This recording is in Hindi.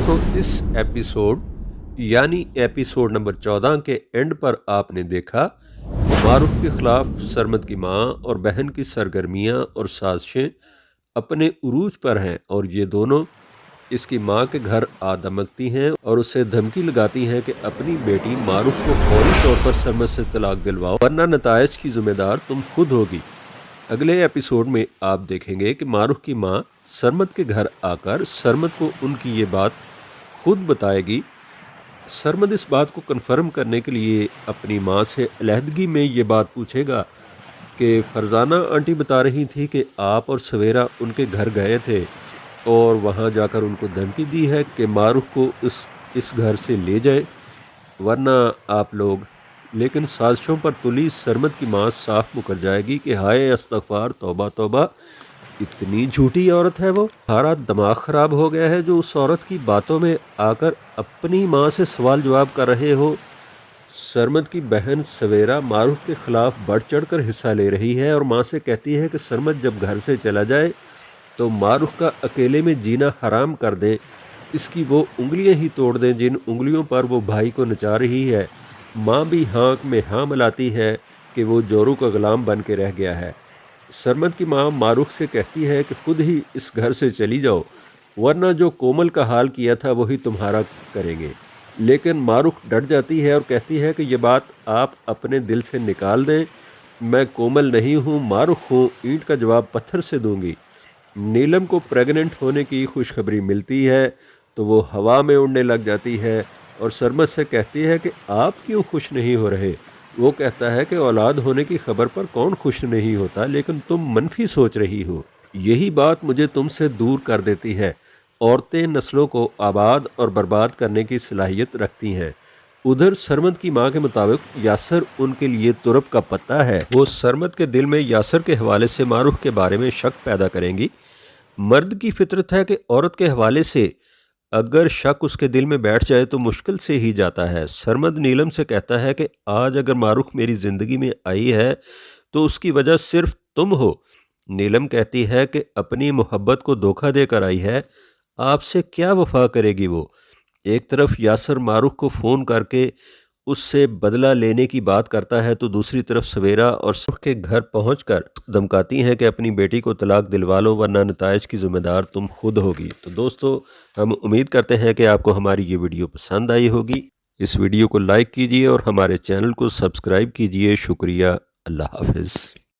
दोस्तों, इस एपिसोड यानी एपिसोड नंबर 14 के एंड पर आपने देखा मारूफ के खिलाफ सरमद की माँ और बहन की सरगर्मियाँ और साजिशें अपने उरूज पर हैं और ये दोनों इसकी माँ के घर आ दमकती हैं और उसे धमकी लगाती हैं कि अपनी बेटी मारूफ को फौरी तौर पर सरमद से तलाक दिलवाओ वरना नतायज की जिम्मेदार तुम खुद होगी। अगले एपिसोड में आप देखेंगे कि मारूफ की माँ सरमद के घर आकर सरमद को उनकी ये बात खुद बताएगी। सरमद इस बात को कन्फर्म करने के लिए अपनी माँ से अलहदगी में ये बात पूछेगा कि फरजाना आंटी बता रही थी कि आप और सवेरा उनके घर गए थे और वहाँ जाकर उनको धमकी दी है कि मारूफ को इस घर से ले जाए वरना आप लोग। लेकिन साजिशों पर तुली सरमद की माँ साफ मुकर जाएगी कि हाय अस्तगफार, तौबा तौबा, इतनी झूठी औरत है वो। हमारा दिमाग ख़राब हो गया है जो उस औरत की बातों में आकर अपनी माँ से सवाल जवाब कर रहे हो। सरमद की बहन सवेरा मारूफ के ख़िलाफ़ बढ़ चढ़ कर हिस्सा ले रही है और माँ से कहती है कि सरमद जब घर से चला जाए तो मारूफ का अकेले में जीना हराम कर दें, इसकी वो उंगलियां ही तोड़ दें जिन उंगलियों पर वो भाई को नचा रही है। माँ भी हाँक में हाँ मिलाती है कि वो जोरू का गुलाम बन के रह गया है। सरमद की माँ मारूफ से कहती है कि खुद ही इस घर से चली जाओ वरना जो कोमल का हाल किया था वही तुम्हारा करेंगे। लेकिन मारूफ डट जाती है और कहती है कि ये बात आप अपने दिल से निकाल दें, मैं कोमल नहीं हूँ, मारूफ हूँ, ईंट का जवाब पत्थर से दूंगी। नीलम को प्रेग्नेंट होने की खुशखबरी मिलती है तो वो हवा में उड़ने लग जाती है और सरमद से कहती है कि आप क्यों खुश नहीं हो रहे। वो कहता है कि औलाद होने की खबर पर कौन खुश नहीं होता, लेकिन तुम मनफी सोच रही हो, यही बात मुझे तुमसे दूर कर देती है। औरतें नस्लों को आबाद और बर्बाद करने की सलाहियत रखती हैं। उधर सरमद की माँ के मुताबिक यासर उनके लिए तुरब का पत्ता है। वो सरमद के दिल में यासर के हवाले से मारूफ के बारे में शक पैदा करेंगी। मर्द की फितरत है कि औरत के हवाले से अगर शक उसके दिल में बैठ जाए तो मुश्किल से ही जाता है। सरमद नीलम से कहता है कि आज अगर मारूफ मेरी ज़िंदगी में आई है तो उसकी वजह सिर्फ तुम हो। नीलम कहती है कि अपनी मोहब्बत को धोखा देकर आई है, आपसे क्या वफा करेगी वो। एक तरफ यासर मारूफ को फ़ोन करके उससे बदला लेने की बात करता है तो दूसरी तरफ सवेरा और सुख के घर पहुंचकर धमकाती हैं कि अपनी बेटी को तलाक दिलवा लो वरना नतायज की ज़िम्मेदार तुम खुद होगी। तो दोस्तों, हम उम्मीद करते हैं कि आपको हमारी ये वीडियो पसंद आई होगी। इस वीडियो को लाइक कीजिए और हमारे चैनल को सब्सक्राइब कीजिए। शुक्रिया। अल्लाह हाफिज़।